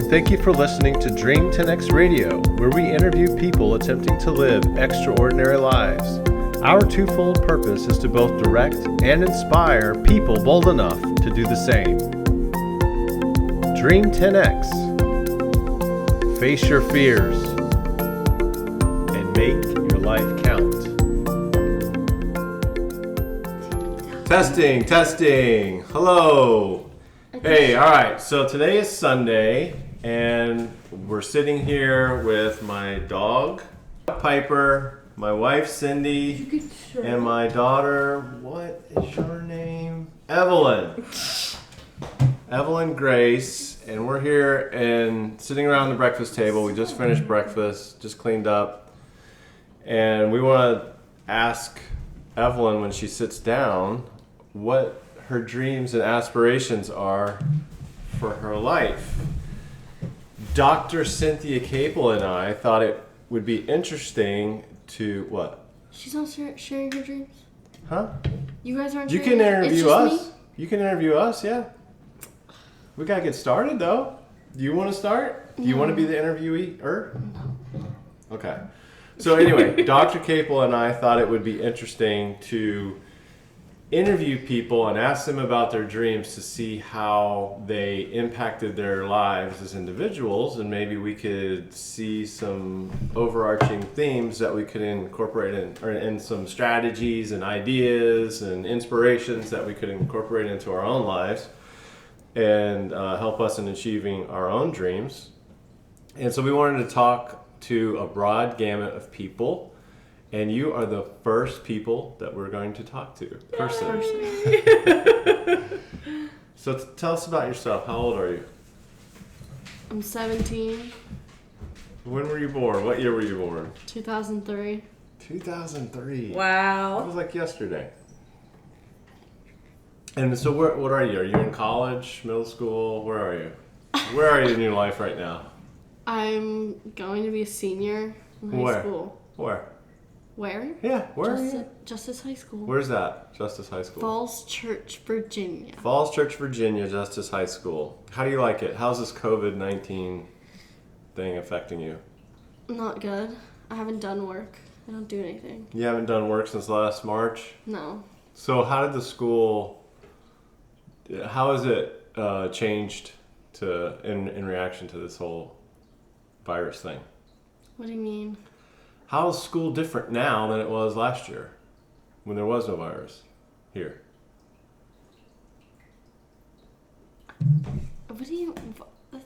Thank you for listening to Dream 10X Radio, where we interview people attempting to live extraordinary lives. Our twofold purpose is to both direct and inspire people bold enough to do the same. Dream 10X. Face your fears and make your life count. Testing. Hello. Hey, all right. So today is Sunday, and we're sitting here with my dog, Piper, my wife, Cindy, and my daughter, what is your name? Evelyn. Evelyn Grace, and we're here and sitting around the breakfast table. We just finished breakfast, just cleaned up, and we want to ask Evelyn when she sits down what her dreams and aspirations are for her life. Dr. Cynthia Capel and I thought it would be interesting to what? She's not sharing her dreams? Huh? You guys aren't You sharing? can interview it's us. just me? You can interview us, yeah. We gotta get started though. Do you want to start? Do you want to be the interviewee? No. Okay. So anyway, Dr. Capel and I thought it would be interesting to interview people and ask them about their dreams to see how they impacted their lives as individuals, and maybe we could see some overarching themes that we could incorporate in some strategies and ideas and inspirations that we could incorporate into our own lives and help us in achieving our own dreams. And so we wanted to talk to a broad gamut of people. And you are the first people that we're going to talk to. Person. So tell us about yourself. How old are you? I'm 17. When were you born? What year were you born? 2003. 2003. Wow. That was like yesterday. And so what are you? Are you in college, middle school? Where are you? Where are you in your life right now? I'm going to be a senior in high Where? school. Where? Where? Yeah, where are you? Justice High School. Where's that? Justice High School. Falls Church, Virginia. Falls Church, Virginia, Justice High School. How do you like it? How's this COVID-19 thing affecting you? Not good. I haven't done work. I don't do anything. You haven't done work since last March? No. So how did the school, how has it changed in reaction to this whole virus thing? What do you mean? How is school different now than it was last year when there was no virus here? What do you...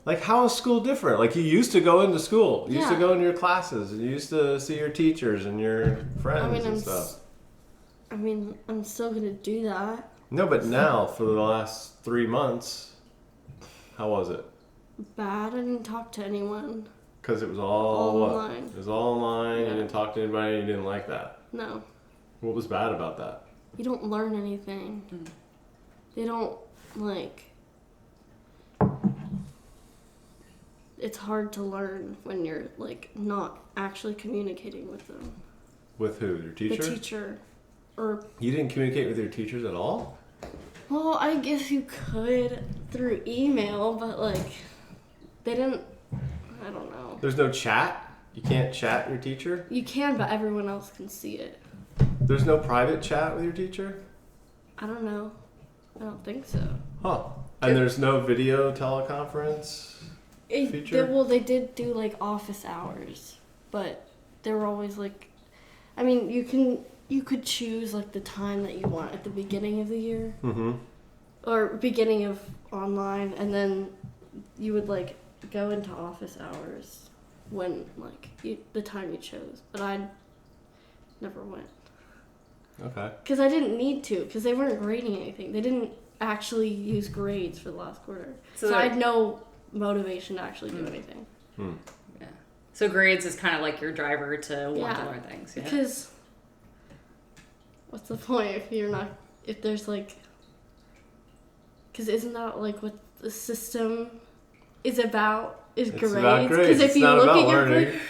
Like, how is school different? Like, you used to go into school. You used to Yeah. go into your classes. And you used to see your teachers and your friends and stuff. I'm still going to do that. No, but now, for the last 3 months, how was it? Bad. I didn't talk to anyone. Because it was all what? online. It was all online. Yeah. You didn't talk to anybody. You didn't like that. No. What was bad about that? You don't learn anything. They don't, like... It's hard to learn when you're, like, not actually communicating with them. With who? Your teacher? The teacher. Or... You didn't communicate with your teachers at all? Well, I guess you could through email, but, like, they didn't... I don't know. There's no chat? You can't chat your teacher? You can, but everyone else can see it. There's no private chat with your teacher? I don't know. I don't think so. Huh. And there's no video teleconference feature? They did do, like, office hours, but they were always, like... I mean, you could choose, like, the time that you want at the beginning of the year. Mm-hmm. Or beginning of online, and then you would, like, go into office hours when, like, the time you chose. But I never went. Okay. Because I didn't need to, because they weren't grading anything. They didn't actually use grades for the last quarter. So I had no motivation to actually do anything. Yeah. So grades is kind of like your driver to want to learn things. Yeah. Because what's the point if there's, like... Because isn't that, like, what the system is about? Is It's grades? about grades. Because if It's you not look about at your learning. grade,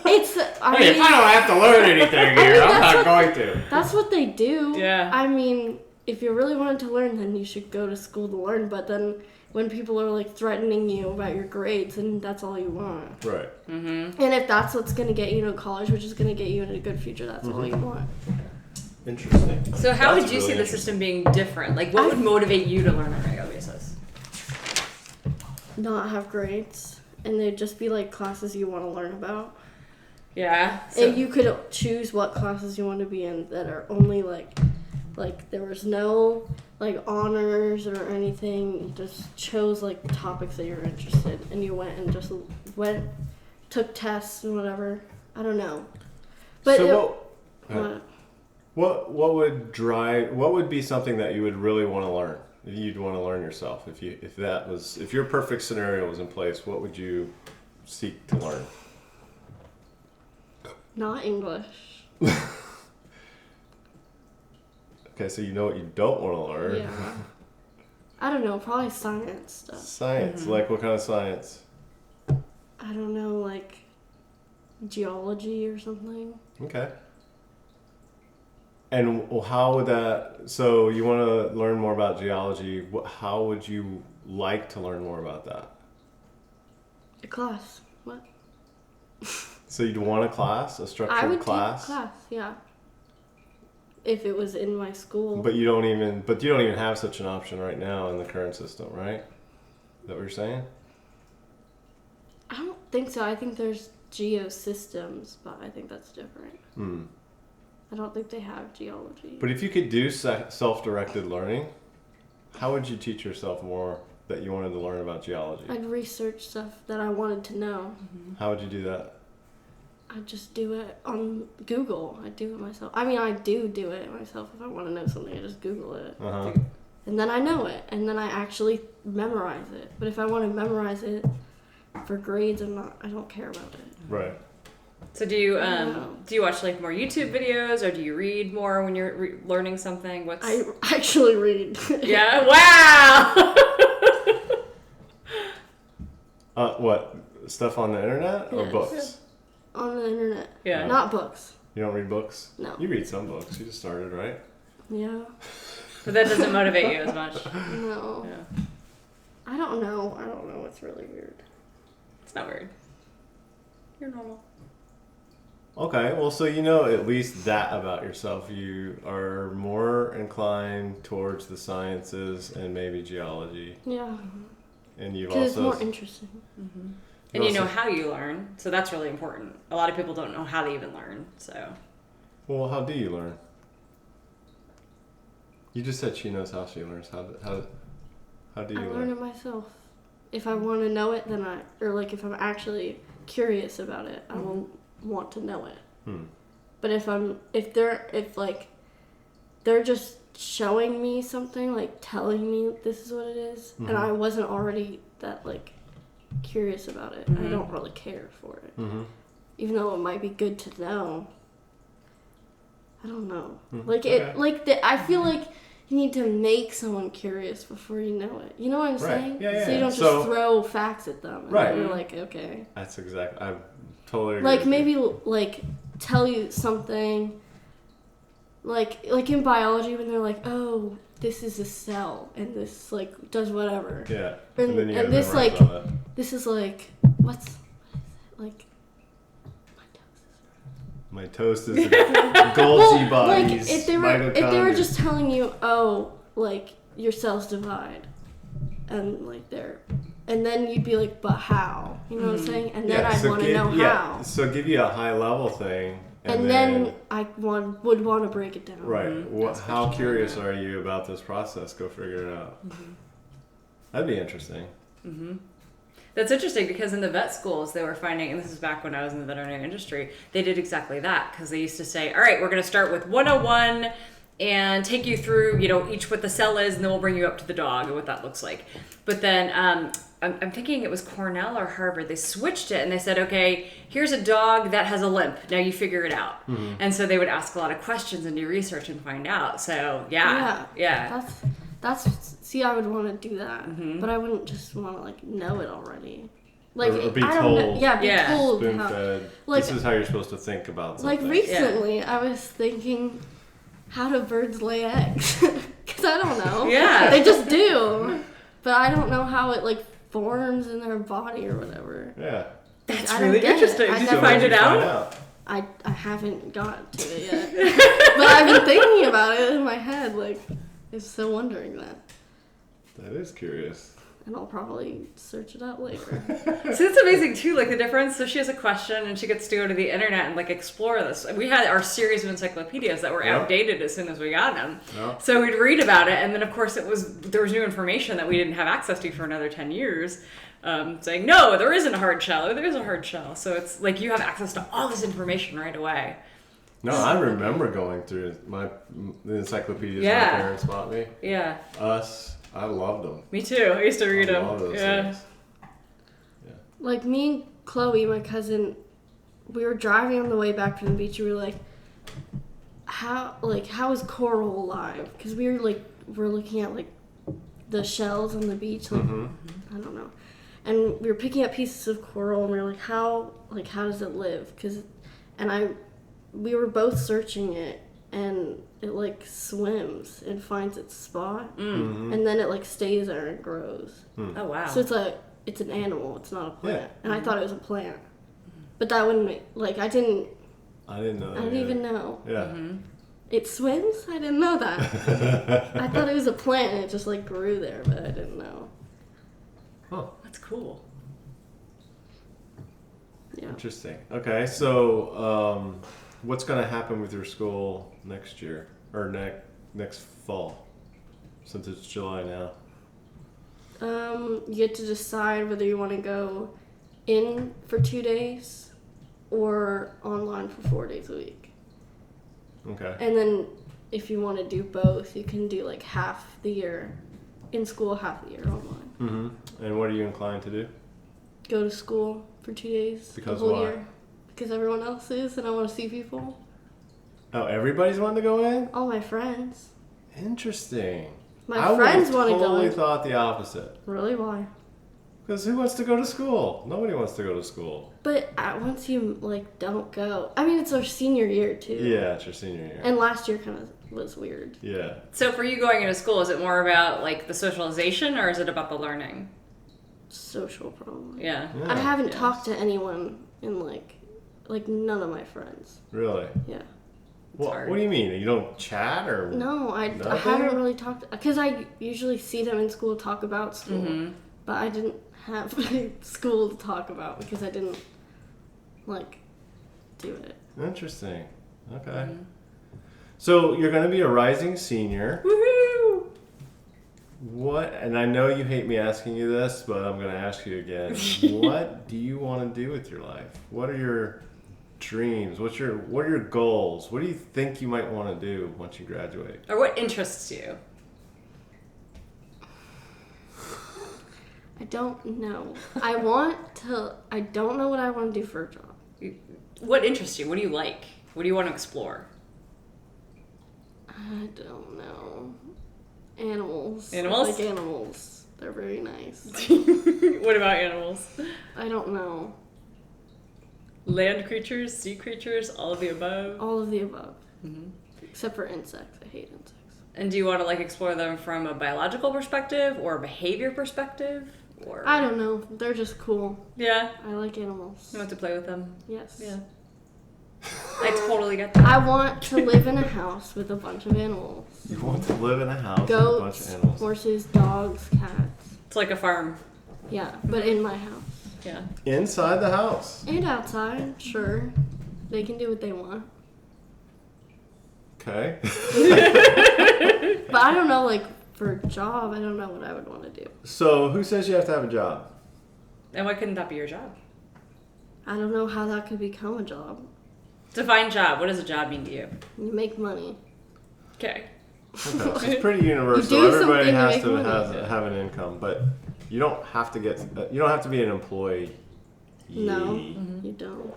it's. I Hey, if mean, I don't have to learn anything here, I'm not going to. that's what they do. Yeah. I mean, if you really wanted to learn, then you should go to school to learn. But then when people are like threatening you about your grades, and that's all you want. Right. And if that's what's gonna get you to college, which is gonna get you in a good future, that's all you want. Interesting. So how That's would you see really the system being different? Like, what would motivate you to learn on a regular basis? Not have grades, and they'd just be like classes you want to learn about. Yeah. And you could choose what classes you want to be in that are only like there was no like honors or anything. You just chose like topics that you're interested in, and you went and just took tests and whatever. I don't know. But So what would be something that you would really want to learn? You'd want to learn yourself. If your perfect scenario was in place, what would you seek to learn? not English. Okay, so you know what you don't want to learn. Yeah. I don't know, probably science stuff. Science, like what kind of science? I don't know, like geology or something. Okay. And how would that? So you want to learn more about geology? How would you like to learn more about that? A class. What? So you'd want a class, a structured I would class? take a class, yeah. If it was in my school. But you don't even have such an option right now in the current system, right? Is that what you're saying? I don't think so. I think there's geosystems, but I think that's different. I don't think they have geology. But if you could do self-directed learning, how would you teach yourself more that you wanted to learn about geology? I'd research stuff that I wanted to know. How would you do that? I'd just do it on Google. I'd do it myself. I mean, I do it myself. If I want to know something, I just Google it. Uh-huh. And then I know it. And then I actually memorize it. But if I want to memorize it for grades, I don't care about it. Right. So do you watch like more YouTube videos, or do you read more when you're learning something? I actually read. Yeah. Wow. What? Stuff on the internet or Yes. books? On the internet. Yeah. Not books. You don't read books? No. You read some books. You just started, right? Yeah. But that doesn't motivate you as much. No. Yeah. I don't know. It's really weird. It's not weird. You're normal. Okay, well, so you know at least that about yourself. You are more inclined towards the sciences and maybe geology. Yeah. And you've Because also... it's more interesting. Mm-hmm. And you know how you learn, so that's really important. A lot of people don't know how they even learn, so. Well, how do you learn? You just said she knows how she learns. How do you I learn? learn it myself. If I want to know it, then if I'm actually curious about it, I will want to know it. But if they're just showing me something, like telling me this is what it is, and I wasn't already that like curious about it, I don't really care for it. Even though it might be good to know. I don't know. I feel like you need to make someone curious before you know it. You know what I'm saying? Yeah, so you don't just throw facts at them. And Right. You're like, okay. That's exactly... I totally agree. Like maybe like tell you something. Like in biology when they're like, oh, this is a cell and this like does whatever. Yeah. And then you gotta this memorize like all that. this is like what is it? Like My toast is the Golgi bodies. Like if they were just telling you, oh, like your cells divide, and like and then you'd be like, but how? You know what I'm saying? And then I'd want to know how. So give you a high level thing, and then I would want to break it down. Right. How curious are you about this process? Go figure it out. That'd be interesting. That's interesting because in the vet schools they were finding, and this is back when I was in the veterinary industry, they did exactly that because they used to say, all right, we're going to start with 101 and take you through, each what the cell is, and then we'll bring you up to the dog and what that looks like. But then I'm thinking it was Cornell or Harvard. They switched it and they said, okay, here's a dog that has a limp. Now you figure it out. And so they would ask a lot of questions and do research and find out. So yeah. See, I would want to do that, but I wouldn't just want to like know it already. Like or be I don't told. know. Yeah, be told. Spoon-fed. Like, this is how you're supposed to think about something. Like recently, I was thinking, how do birds lay eggs? Because I don't know. Yeah. They just do. but I don't know how it like forms in their body or whatever. Yeah. That's I don't really get it. interesting. I Did never- you find When'd it you out? I haven't gotten to it yet, but I've been thinking about it in my head. Like, I'm still wondering that, That is curious. and I'll probably search it up later. So it's amazing too, like the difference. So she has a question and she gets to go to the internet and like explore this. We had our series of encyclopedias that were Yep. outdated as soon as we got them. Yep. So we'd read about it, and then of course there was new information that we didn't have access to for another 10 years. Saying no, there isn't a hard shell, or there is a hard shell. So it's like you have access to all this information right away. No, I remember going through the encyclopedias Yeah. my parents bought me. Yeah, I loved them. me too. I used to read I them. love those Yeah. things. Like me and Chloe, my cousin, we were driving on the way back from the beach. We were like, how is coral alive? Because we're looking at like the shells on the beach. Like, I don't know. And we were picking up pieces of coral, and we were like, how does it live? We were both searching it, and it like swims and finds its spot, and then it like stays there and grows. Oh wow. So it's an animal. It's not a plant. Yeah. And I thought it was a plant, but that wouldn't I didn't know. I didn't even know. Yeah. It swims? I didn't know that. I thought it was a plant and it just like grew there, but I didn't know. Huh. That's cool. Yeah. Interesting. Okay, so what's going to happen with your school next year or next fall, since it's July now? You get to decide whether you want to go in for 2 days or online for 4 days a week. Okay. And then if you want to do both, you can do like half the year in school, half the year online. Mm-hmm. And what are you inclined to do? Go to school for 2 days Because the whole why? year. Because everyone else is, and I want to see people. Oh, everybody's wanting to go in? All my friends. Interesting. My friends want to go totally in. thought the opposite. Really? Why? Because who wants to go to school? Nobody wants to go to school. But once you like don't go, I mean it's our senior year too. Yeah, it's your senior year. And last year kind of was weird. Yeah. So for you going into school, is it more about like the socialization, or is it about the learning? Social probably. Yeah. Yeah. I haven't Yeah. talked to anyone in like none of my friends. Really? Yeah. What hard. do you mean? You don't chat or? No, I Nothing? haven't really talked because I usually see them in school talk about school, Mm-hmm. but I didn't have school to talk about because I didn't like do it. Interesting. Okay. So you're going to be a rising senior. Woohoo! What? And I know you hate me asking you this, but I'm going to ask you again. What do you want to do with your life? What are your dreams? What are your goals? What do you think you might want to do once you graduate? Or what interests you? I don't know. I don't know what I want to do for a job. What interests you? What do you like? What do you want to explore? I don't know. Animals. Animals? I like animals. They're very nice. What about animals? I don't know. Land creatures, sea creatures, all of the above? All of the above. Mm-hmm. Except for insects. I hate insects. And do you want to like explore them from a biological perspective or a behavior perspective? Or I don't know. They're just cool. Yeah. I like animals. You want to play with them? Yes. Yeah. I totally get that. I want to live in a house with a bunch of animals. You want to live in a house with a bunch Goats, of animals. horses, dogs, cats. It's like a farm. Yeah, but in my house. Yeah. Inside the house. And outside, sure. They can do what they want. Okay. But I don't know, like, for a job, I don't know what I would want to do. So who says you have to have a job? And why couldn't that be your job? I don't know how that could become a job. Define job. What does a job mean to you? You make money. Okay. Okay, so it's pretty universal. You do Everybody something to has make to money. have an income, but you don't have to be an employee. No, you don't.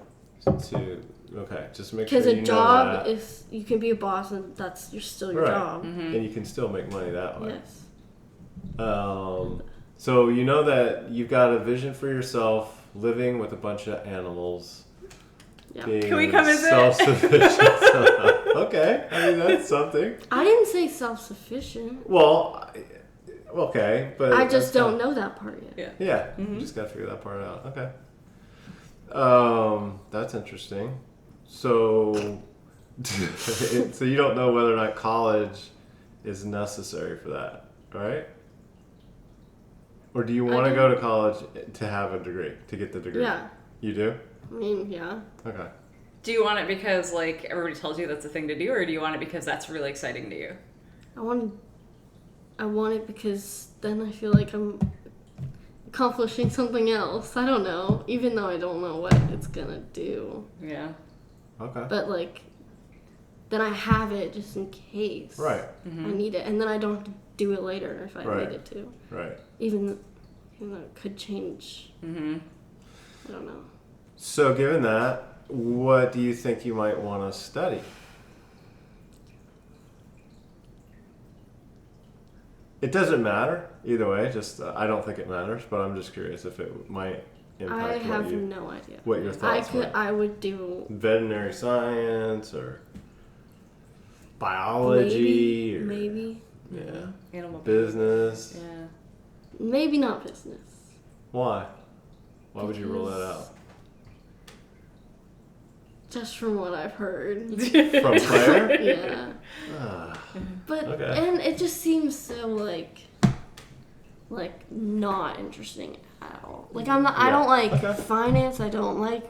Just make Because sure a you know job that. is, you can be a boss and that's still your Right. job. And you can still make money that way. Yes. So you know that you've got a vision for yourself, living with a bunch of animals. Yeah. Being Can we come visit? self-sufficient. Okay, I mean that's something. I didn't say self-sufficient. Well, Okay, but I just that's don't know that part yet. Yeah. Yeah, Mhm. you just gotta figure that part out. Okay. That's interesting. So, so you don't know whether or not college is necessary for that, right? Or do you want to go to college to have a degree, to get the degree? Yeah. You do? I mean, yeah. Okay. Do you want it because like everybody tells you that's a thing to do, or do you want it because that's really exciting to you? I want it because then I feel like I'm accomplishing something else. I don't know, even though I don't know what it's gonna do. Yeah. Okay. But like, then I have it just in case. Right. I need it, and then I don't have to do it later if I Right. needed to. Right. Even though it could change. Mm-hmm. I don't know. So, given that, what do you think you might want to study? It doesn't matter either way. Just I don't think it matters, but I'm just curious if it might impact I have no idea. what your thoughts were. I would do Veterinary science or biology maybe yeah, Animal business. Yeah. maybe not business. Why? Why would you rule that out? Just from what I've heard. From Claire? Yeah. Ah, But Okay. and it just seems so like not interesting at all. Like I Yeah. don't like Okay. finance. I don't like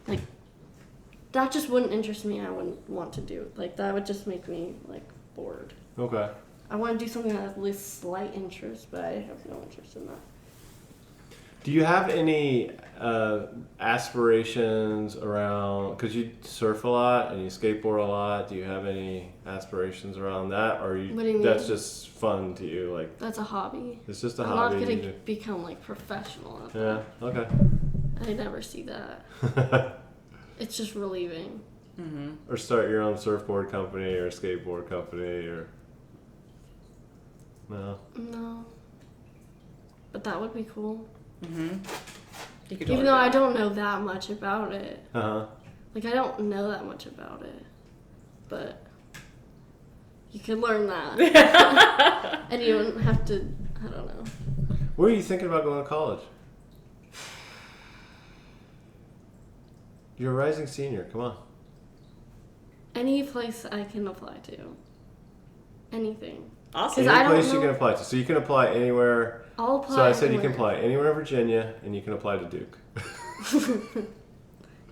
like that just wouldn't interest me. I wouldn't want to do it. Like that would just make me like bored. okay. I want to do something that has at least slight interest, but I have no interest in that. Do you have any aspirations around, because you surf a lot and you skateboard a lot, do you have any aspirations around that, or What do you that's mean? just fun to you? Like, That's a hobby. it's just a I'm hobby. not you gonna do- become like professional at Yeah, okay. that. I never see that. It's just relieving. Mm-hmm. Or start your own surfboard company or skateboard company or no. No. But that would be cool. Mm-hmm. You could Even though I don't know that much about it. Uh-huh. Like, I don't know that much about it. But you could learn that. And you wouldn't have to, I don't know. Where are you thinking about going to college? You're a rising senior, come on. Any place I can apply to. Anything. Awesome. 'Cause Any I don't place you know- can apply to. So you can apply anywhere. I'll apply So I said you can anywhere. apply anywhere in Virginia and you can apply to Duke.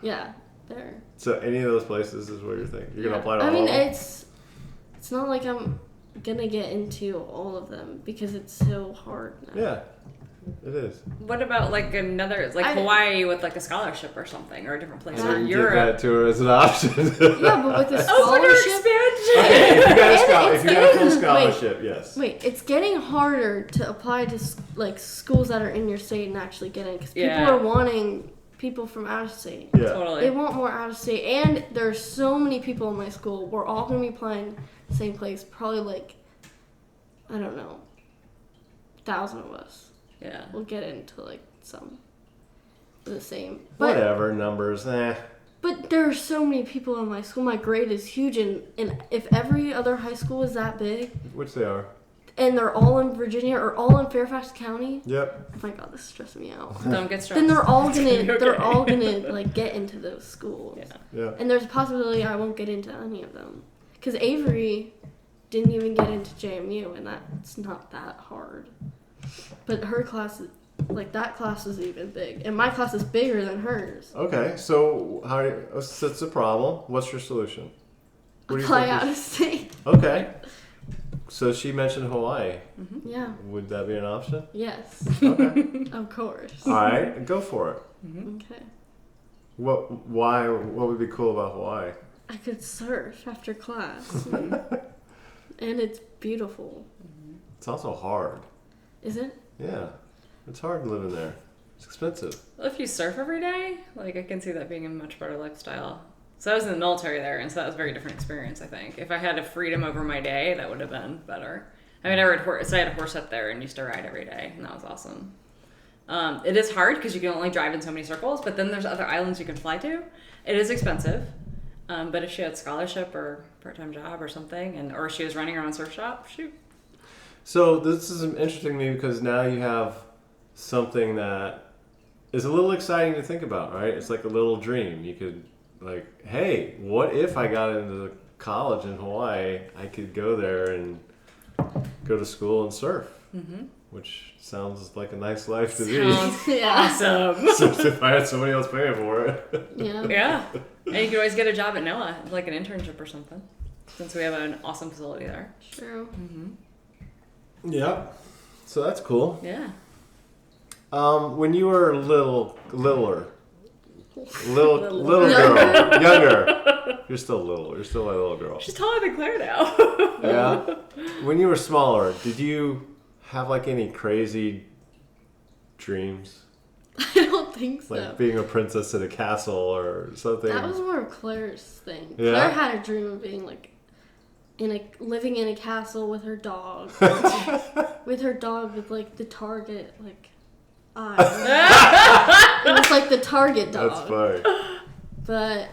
Yeah, there. So any of those places is where you're thinking. You're going to apply to I all mean, of them? it's not like I'm gonna get into all of them because it's so hard now. Yeah, it is. What about like another, like I- Hawaii with like a scholarship or something, or a different place, I or didn't Give Europe? that to her as an option. Yeah, but with a Oh, winter scholarship. expansion. Okay, if you got a, And if it's you got a full getting- scholarship, yes. Wait, it's getting harder to apply to like schools that are in your state and actually get in because Yeah. people are wanting people from out of state. Yeah. Totally. They want more out of state, and there's so many people in my school. We're all gonna be applying the same place. Probably like, I don't know, 1,000 of us. Yeah. We'll get into like some the same. But Whatever, numbers, but there are so many people in my school. My grade is huge, and if every other high school is that big, which they are. and they're all in Virginia or all in Fairfax County, Yep. oh my god, this stresses me out. Don't get stressed. Then they're all It's gonna be okay. they're all gonna like get into those schools. Yeah. Yeah. And there's a possibility I won't get into any of them. Because Avery didn't even get into JMU, and that's not that hard. But her class, like that class is even big. And my class is bigger than hers. Okay, so how do you, so that's a problem. What's your solution? What do you Apply think out is- of state. Okay. So she mentioned Hawaii. Yeah. Would that be an option? Yes. Okay. Of course. All right, go for it. Okay. Why? What would be cool about Hawaii? I could surf after class. And it's beautiful. It's also hard. Is it? Yeah, it's hard living there. It's expensive. Well, if you surf every day, like I can see that being a much better lifestyle. So I was in the military there, and so that was a very different experience. I think if I had a freedom over my day, that would have been better. I mean, I rode horse. So I had a horse up there and used to ride every day, and that was awesome. It is hard because you can only drive in so many circles, but then there's other islands you can fly to. It is expensive, but if she had scholarship or part-time job or something, or she was running her own surf shop, shoot, So this is interesting to me because now you have something that is a little exciting to think about, right? It's like a little dream. You could like, hey, what if I got into college in Hawaii? I could go there and go to school and surf, which sounds like a nice life to Sounds Yeah. awesome. So if I had somebody else paying for it. Yeah. Yeah. And you can always get a job at NOAA, like an internship or something, since we have an awesome facility there. True. Yeah. So that's cool. Yeah. When you were littler, little Little. girl, younger. You're still little. You're still a little girl. She's taller than Claire now. Yeah. When you were smaller, did you have like any crazy dreams, I don't think so. like being a princess in a castle or something? That was more of Claire's thing. Yeah? Claire had a dream of being like living in a castle with her dog. with like the Target like eyes. It was like the Target dog. That's funny. But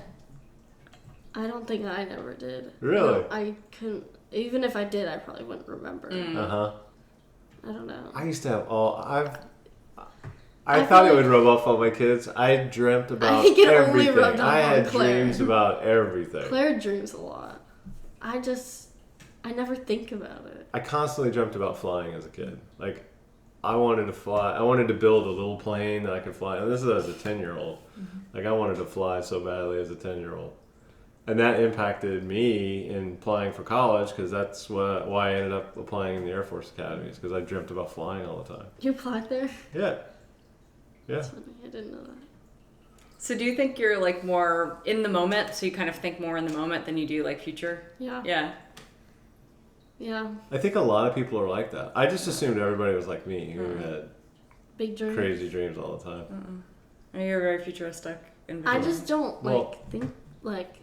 I don't think I never did. Really? No, I couldn't. Even if I did, I probably wouldn't remember. Uh huh. I don't know. I used to have all. I I thought feel it would like- rub off on my kids. I dreamt about think it only everything. rubbed off I on had Claire. dreams about everything. Claire dreams a lot. I never think about it. I constantly dreamt about flying as a kid. Like, I wanted to fly. I wanted to build a little plane that I could fly. And this is as a 10-year-old. Like, I wanted to fly so badly as a 10-year-old. And that impacted me in applying for college because that's why I ended up applying in the Air Force Academies because I dreamt about flying all the time. You applied there? Yeah. Yeah. That's funny. I didn't know that. So do you think you're like more in the moment, so you kind of think more in the moment than you do like future? Yeah. Yeah. Yeah. I think a lot of people are like that. I just assumed everybody was like me who had Big dream. crazy dreams all the time. You're very futuristic. I just don't Well- think like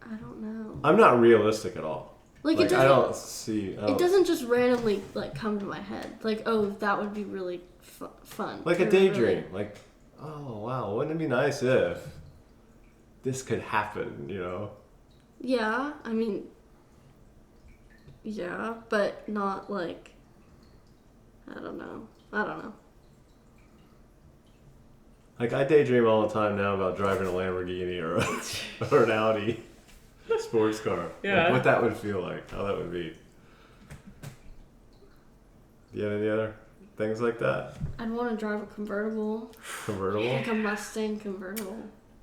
I don't know. I'm not realistic at all. Like Like, it I doesn't. don't see. I It don't- doesn't just randomly like come to my head. Like, oh, that would be really fun. Like a Or daydream. really- Like, oh wow, wouldn't it be nice if this could happen? You know. Yeah, I mean, yeah, but not like. I don't know. Like I daydream all the time now about driving a Lamborghini or or an Audi sports car. Yeah. Like what that would feel like, how that would be. Do you have any other things like that? I'd want to drive a convertible, Convertible? like a Mustang convertible,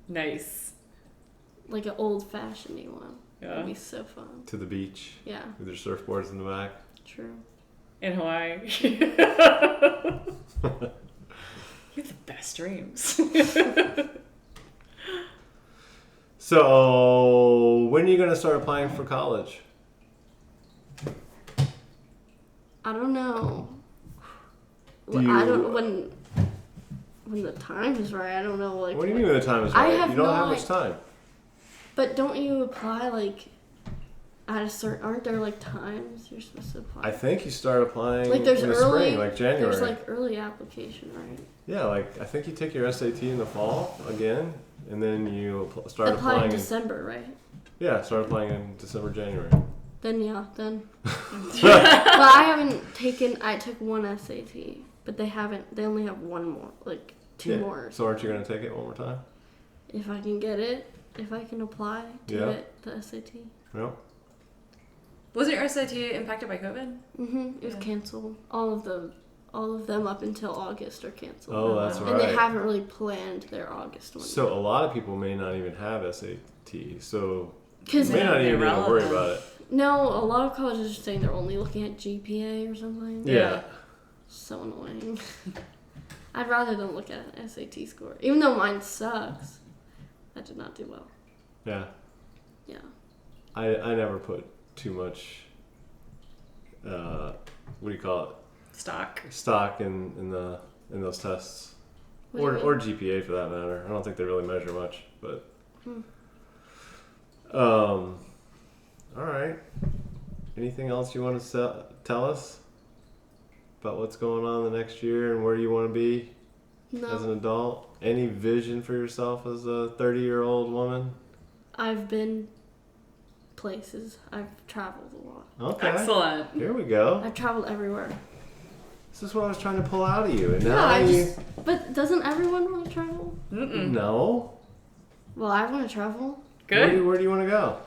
Nice. like an old-fashioned one. Yeah. That'd be so fun. To the beach Yeah, with your surfboards in the back. true. In Hawaii. You have the best dreams. So, when are you going to start applying for college? I don't know. Do I you- don't when the time is right. I don't know. Like, What do you mean when the time is I right? have You don't no have much time. But don't you apply like at a certain? Aren't there like times you're supposed to apply? I think you start applying like there's in the early, spring, like January. There's like early application, right? Yeah, like I think you take your SAT in the fall again, and then you start Apply applying. in December, right? Yeah, start applying in December, January. Then yeah, then. But I haven't taken. I took one SAT, but they haven't. They only have one more, like two Yeah. more. So aren't you going to take it one more time? If I can get it, if I can apply to Yeah. get the SAT. No. Wasn't your SAT impacted by COVID? It was Yeah. canceled. All of them up until August are canceled. Oh, that's And they right. haven't really planned their August one. So a lot of people may not even have SAT, so you Because may not They're even need to worry irrelevant. about it. no, a lot of colleges are saying they're only looking at GPA or something. Yeah. So annoying. I'd rather than look at an SAT score, even though mine sucks. I did not do well. Yeah. Yeah. I never put too much. What do you call it? Stock. Stock in those tests, What do you or mean? GPA for that matter. I don't think they really measure much, but. Hmm. All right. Anything else you want to tell us about what's going on the next year and where you want to be as an No, adult? Any vision for yourself as a 30-year-old woman? I've been places. I've traveled a lot. Okay. Excellent. Here we go. I've traveled everywhere. This is what I was trying to pull out of you, and Yeah, now but doesn't everyone want to travel? Mm-mm. No. Well, I want to travel. Good. Where do you want to go?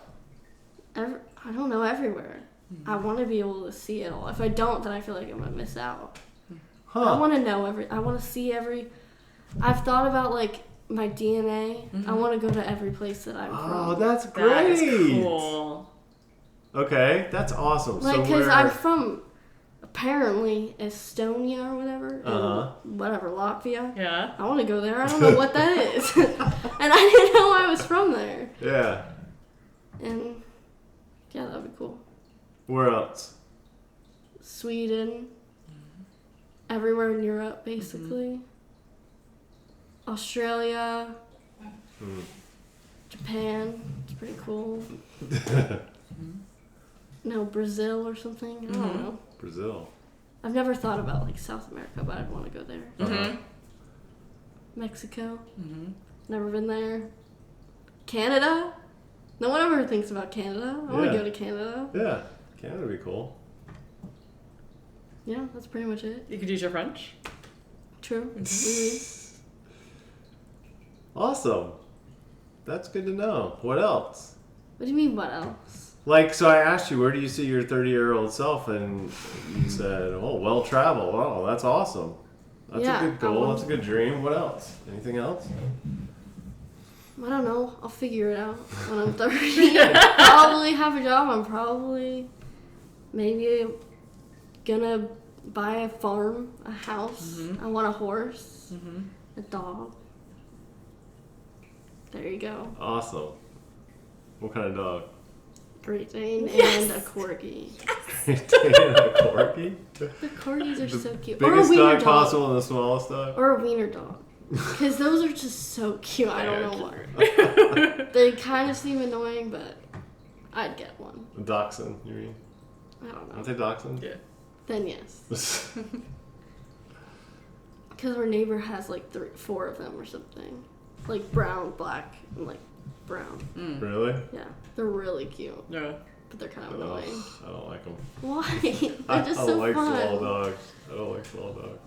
I don't know, everywhere. I want to be able to see it all. If I don't, then I feel like I'm gonna miss out. I Huh? want to know I want to see every. I've thought about like my DNA. I want to go to every place that I'm Oh, from. that's great. That is cool. Okay, that's awesome. Like, so because where? I'm from apparently Estonia or whatever. Uh-huh. Whatever, Latvia. Yeah. I want to go there. I don't know what that is. And I didn't know I was from there. Yeah. And yeah, that would be cool. Where else? Sweden. Everywhere in Europe, basically. Australia. Japan. It's pretty cool. No, Brazil or something. I don't know. Brazil. I've never thought about like South America, but I'd want to go there. Uh-huh. Mexico. Never been there. Canada. No one ever thinks about Canada. I want Yeah. to go to Canada. Yeah, Canada would be cool. Yeah, that's pretty much it. You could use your French. True. Awesome. That's good to know. What else? What do you mean, what else? Like, so I asked you, where do you see your 30-year-old self? And you said, oh, well traveled. Oh, that's awesome. That's Yeah, a good I goal. want- That's a good dream. What else? Anything else? I don't know. I'll figure it out when I'm 30. Probably have a job. I'm probably maybe gonna buy a farm, a house. I want a horse, a dog. There you go. Awesome. What kind of dog? Great Dane and a Corgi. A corgi? The Corgis are so cute. Biggest or a wiener dog dog. possible and the smallest dog? Or a wiener dog. Because those are just so cute. I don't know why. why. They kind of seem annoying, but I'd get one. A dachshund, you mean? I don't know. Aren't they dachshund? Yeah. Then yes. Because our neighbor has like 4 of them or something. Like brown, black, and like brown. Really? Yeah. They're really cute. Yeah. But they're kind of Oh, annoying. I don't like them. Why? I They're just don't so like fun. small dogs. I don't like small dogs.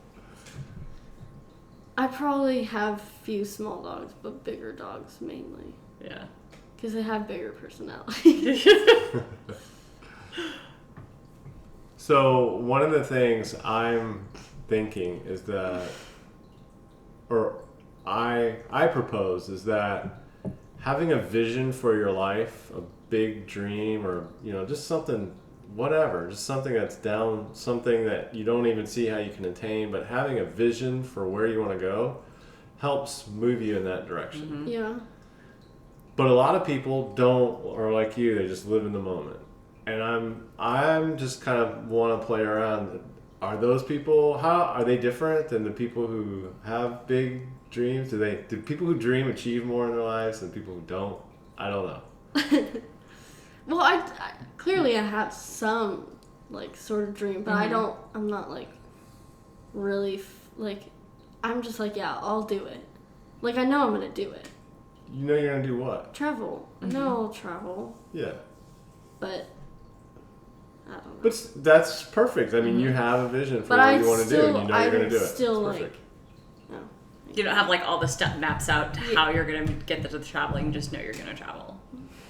I probably have few small dogs, but bigger dogs mainly. Yeah. Because they have bigger personalities. So one of the things I'm thinking is that, or I propose is that having a vision for your life, a big dream, or just something, whatever, just something that's down, something that you don't even see how you can attain, but having a vision for where you want to go helps move you in that direction. Yeah. But a lot of people don't, or like you, they just live in the moment. And I'm just kind of want to play around. Are those people, how are they different than the people who have big dreams? Do people who dream achieve more in their lives than people who don't? I don't know. Well, I clearly I have some like sort of dream, but I'm not like really I'm just like, yeah, I'll do it. Like, I know I'm gonna do it. You know you're gonna do what? Travel. I know I'll travel, Yeah. but I don't know. But that's perfect. I mean, you have a vision for But what I you want to do, and you know you're gonna do it. Still It's like, perfect. no. You don't have like all the step maps out to how you're gonna get to the traveling. You just know you're gonna travel.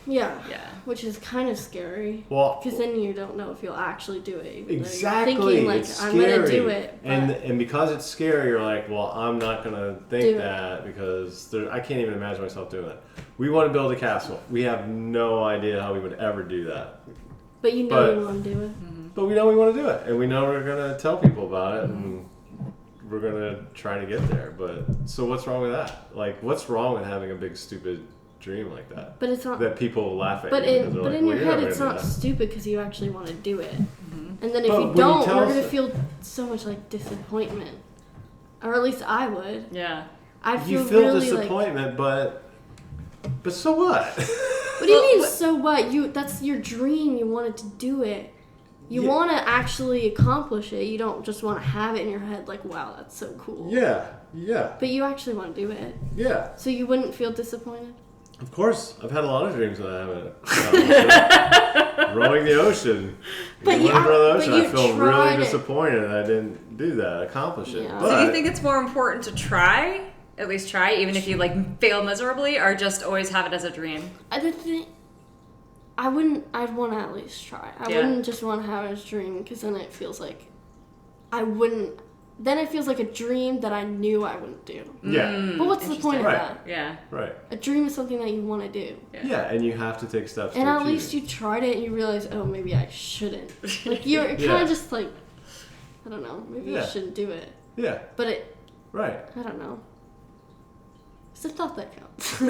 Yeah. Yeah. Which is kind of scary. Well, Because then you don't know if you'll actually do it. Even though you're exactly. thinking, like, It's I'm scary. gonna do it. But And because it's scary, you're like, well, I'm not gonna think Do it. that because I can't even imagine myself doing that. We want to build a castle. We have no idea how we would ever do that, you know but- you want to do it. but we know we want to do it, and we know we're gonna tell people about it, and we're gonna try to get there. But so what's wrong with that? Like, what's wrong with having a big stupid dream like that? But it's not. That people laugh at But you. in because they're but like, in well, your you're head, never it's gonna not do that. stupid because you actually want to do it. And then if But you when you don't, tell you're gonna us- feel so much like disappointment, or at least I would. Yeah. I feel You feel really like. disappointment, but so what? What do you mean? So what? That's your dream. You wanted to do it. You Yeah. want to actually accomplish it. You don't just want to have it in your head like, wow, that's so cool. Yeah, But you actually want to do it. yeah. So you wouldn't feel disappointed? Of course, I've had a lot of dreams that I haven't accomplished. Rowing the ocean. But You you- wanted to row the but ocean. you I feel tried really it. disappointed that I didn't do that, accomplish it. Yeah. But, So do you think it's more important to try, at least try, even if you like fail miserably, or just always have it as a dream? I did think I'd want to at least try. I Yeah. wouldn't just want to have it as a dream because then it feels like then it feels like a dream that I knew I wouldn't do. yeah, But what's the point of Right. that? Yeah. right. A dream is something that you want to do. Yeah, and you have to take steps And to at achieve least it. you tried it and you realize, oh, maybe I shouldn't. Like, you're kind Yeah. of just like, I don't know, maybe Yeah. I shouldn't do it. Yeah, But it, right. I don't know. It's a thought that counts.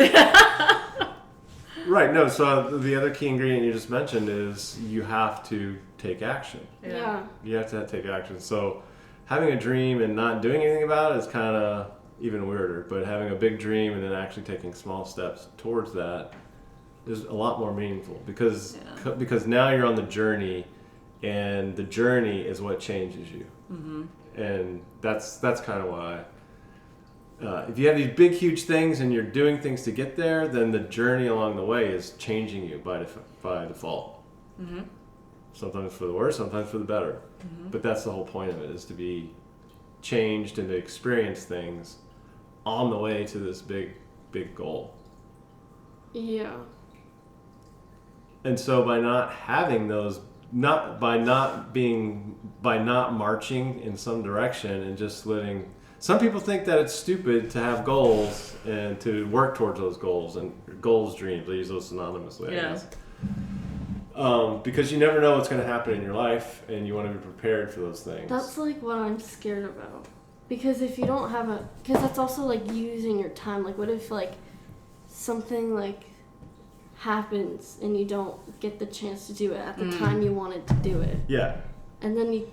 Right, no, so the other key ingredient you just mentioned is you have to take action. Yeah. You have to take action. So having a dream and not doing anything about it is kind of even weirder, but having a big dream and then actually taking small steps towards that is a lot more meaningful because Yeah. because now you're on the journey, and the journey is what changes you. And that's kind of why. If you have these big, huge things and you're doing things to get there, then the journey along the way is changing you by default. Sometimes for the worse, sometimes for the better. But that's the whole point of it, is to be changed and to experience things on the way to this big, big goal. Yeah. And so by not having those, by not marching in some direction and just letting, some people think that it's stupid to have goals and to work towards those goals, and goals, dreams, I use those synonymously, I Yeah. guess. Because you never know what's going to happen in your life, and you want to be prepared for those things. That's like what I'm scared about. Because if you don't have because that's also like using your time. Like, what if like something like happens and you don't get the chance to do it at the time you wanted to do it, Yeah. and then you,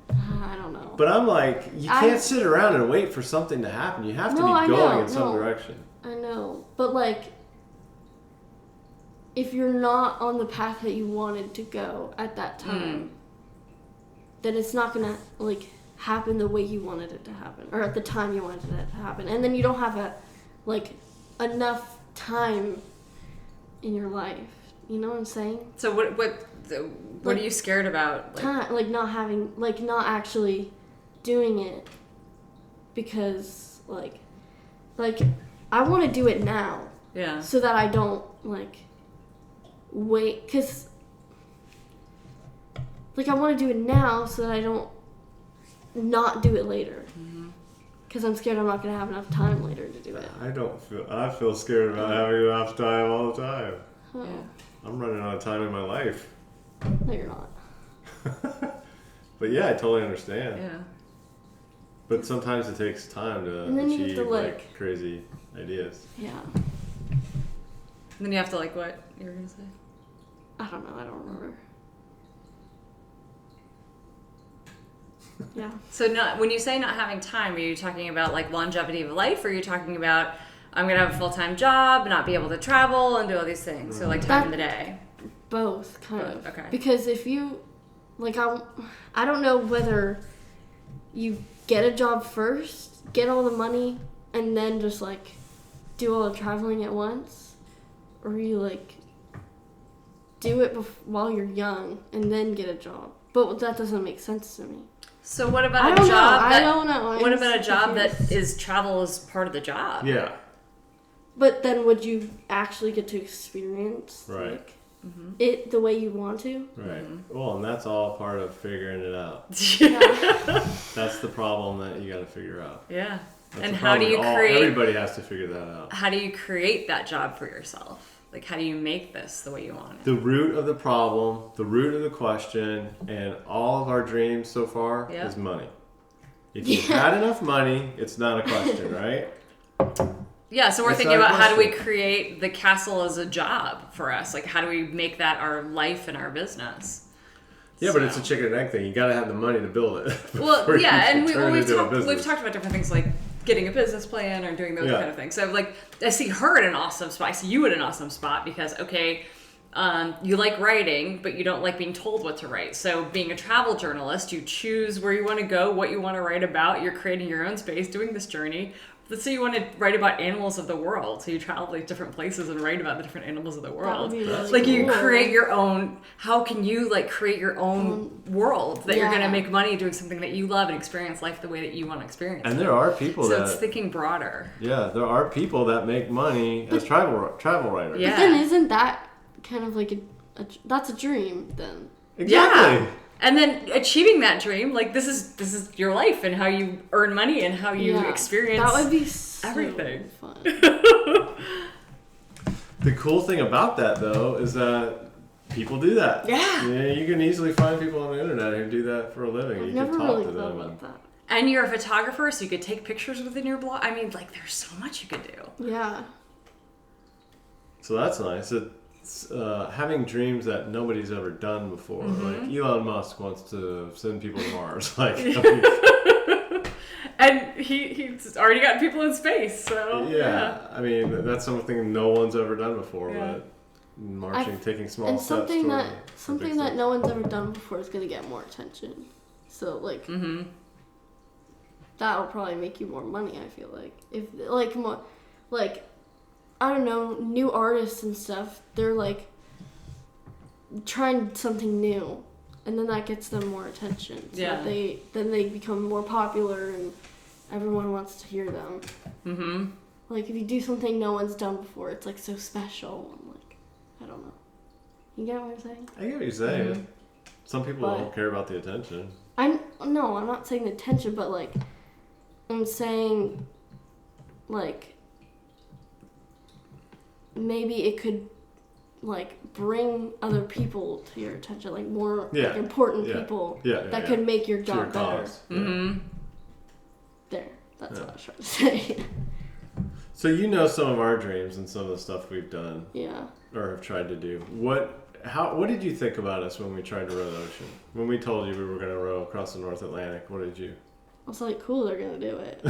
I don't know. But I'm like, you can't sit around and wait for something to happen. You have to No, be I going know, in some no. direction. I know, but like, if you're not on the path that you wanted to go at that time, then it's not gonna like happen the way you wanted it to happen, or at the time you wanted it to happen, and then you don't have enough time in your life. You know what I'm saying? So what are you scared about? Like, Time, like not having, like not actually doing it, because like I want to do it now. yeah. So that I don't like wait, because like I want to do it now so that I don't not do it later, because I'm scared I'm not gonna have enough time later to do it. I feel scared about having enough time all the time. Oh, Yeah. I'm running out of time in my life. no, you're not. But yeah, I totally understand. Yeah. But sometimes it takes time to And then you have achieve to, like crazy ideas. Yeah, And then you have to like what you were gonna say? I don't know. I don't remember. Yeah. So when you say not having time, are you talking about like longevity of life, or are you talking about I'm gonna have a full-time job, not be able to travel and do all these things? So like time in the day. Both, kind Both, of. okay. Because if you, like, I don't know whether you get a job first, get all the money, and then just, like, do all the traveling at once, or you, like, do it while you're young and then get a job. But that doesn't make sense to me. So what about I a don't know. job I that don't know. what I'm about a job confused. that is travel is part of the job? Yeah. But then would you actually get to experience, Right. like, it the way you want to? Right. Well, and that's all part of figuring it out. Yeah. That's the problem that you got to figure out. Yeah. That's And the how do problem. you create Everybody has to figure that out. how do you create that job for yourself? Like how do you make this the way you want it? The root of the problem, the root of the question, and all of our dreams so far Yeah. is money. If you had enough money, it's not a question, right? Yeah, so we're That's thinking not a about how do we question. create the castle as a job for us? Like how do we make that our life and our business? Yeah, but it's So- a chicken and egg thing. You got to have the money to build it. Well, before you yeah, can and turn it we've into a talked business. about different things like getting a business plan or doing those Yeah. kind of things. So like I see her in an awesome spot. I see you in an awesome spot because you like writing, but you don't like being told what to write. So being a travel journalist, you choose where you want to go, what you want to write about. You're creating your own space, doing this journey let's say you want to write about animals of the world, so you travel to different places and write about the different animals of the world. That would be really Like you cool. create your own. How can you like create your own world that you're gonna make money doing something that you love and experience life the way that you want to experience And it? there are people So that it's thinking broader. yeah, there are people that make money as travel writers. Yeah. But then isn't that kind of like that's a dream then? Exactly. Yeah. And then achieving that dream, like this is your life and how you earn money and how you experience that would be so everything. fun. The cool thing about that though is that people do that. Yeah. You can easily find people on the internet who do that for a living. I've You never can talk really to thought them. about that. And you're a photographer, so you could take pictures within your blog. I mean, like there's so much you could do. Yeah. So that's nice. It's, having dreams that nobody's ever done before. Like Elon Musk wants to send people to Mars. Like, And he's already got people in space, so yeah. I mean, that's something no one's ever done before. Yeah. But taking small And steps. something toward that a something big that thing. no one's ever done before is gonna get more attention. So like that'll probably make you more money. I feel like if like more like I don't know, new artists and stuff. They're like trying something new, and then that gets them more attention. So that they become more popular and everyone wants to hear them. Like if you do something no one's done before, it's like so special. I'm like, I don't know. You get what I'm saying? I get what you're saying. Some people But- don't care about the attention. I'm not saying the attention, but like I'm saying like maybe it could like bring other people to your attention, like more like, important people that could make your To your job better. cause. Yeah. There, that's what I was trying to say. So you know some of our dreams and some of the stuff we've done Yeah. or have tried to do. What did you think about us when we tried to row the ocean? When we told you we were going to row across the North Atlantic, what did you? I was like, cool, they're gonna do it.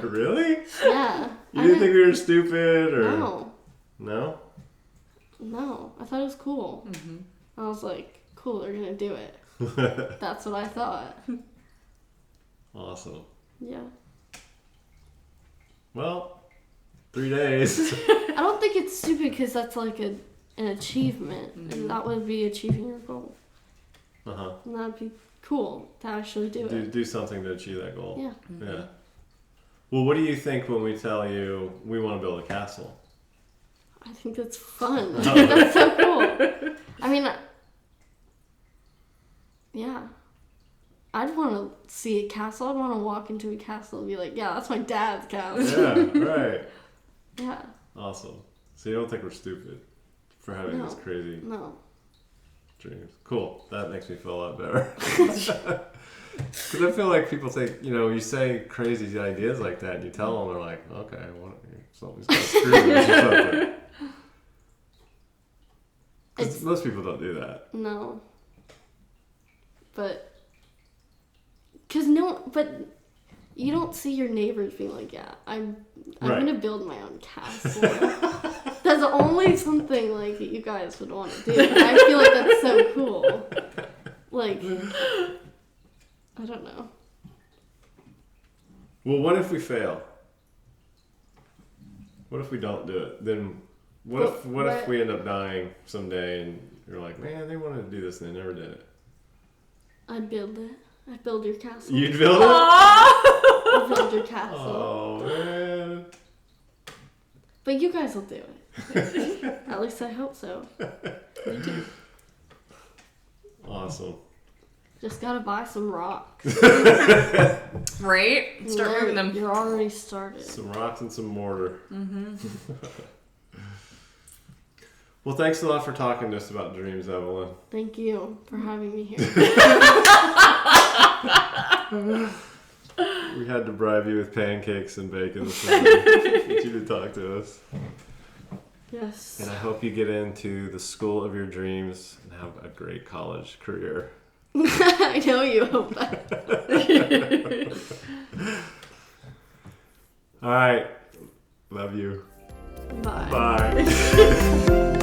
Really? Yeah. You didn't think we were stupid or No, no? I thought it was cool. I was like, cool, they're gonna do it. That's what I thought. Awesome. Yeah. Well, 3 days. I don't think it's stupid because that's like an achievement, and that would be achieving your goal. And that'd be cool to actually do it. Do something to achieve that goal. Yeah. Yeah. Well, what do you think when we tell you we want to build a castle? I think that's fun. That's so cool. I mean, yeah. I'd want to see a castle. I'd want to walk into a castle and be like, yeah, that's my dad's castle. Yeah, right. Yeah. Awesome. So you don't think we're stupid for having No. these crazy No. dreams? Cool. That makes me feel a lot better. Because I feel like people think, you say crazy ideas like that and you tell them, they're like, okay, something's got screwed or something. Because most people don't do that. No. But you don't see your neighbors being like, yeah, I'm Right. gonna build my own castle. That's only something like that you guys would want to do. And I feel like that's so cool. Like, I don't know. Well, what if we fail? What if we don't do it? Then what if we end up dying someday and you're like, man, they wanted to do this and they never did it? I'd build it. I'd build your castle. You'd build it? I'd build your castle. Oh, man. But you guys will do it. At least I hope so. Awesome. Just gotta buy some rocks. Right? Start moving them. You're already started. Some rocks and some mortar. Well, thanks a lot for talking to us about dreams, Evelyn. Thank you for having me here. We had to bribe you with pancakes and bacon this morning to get you to talk to us. Yes. And I hope you get into the school of your dreams and have a great college career. I know you hope that. All right. Love you. Bye. Bye.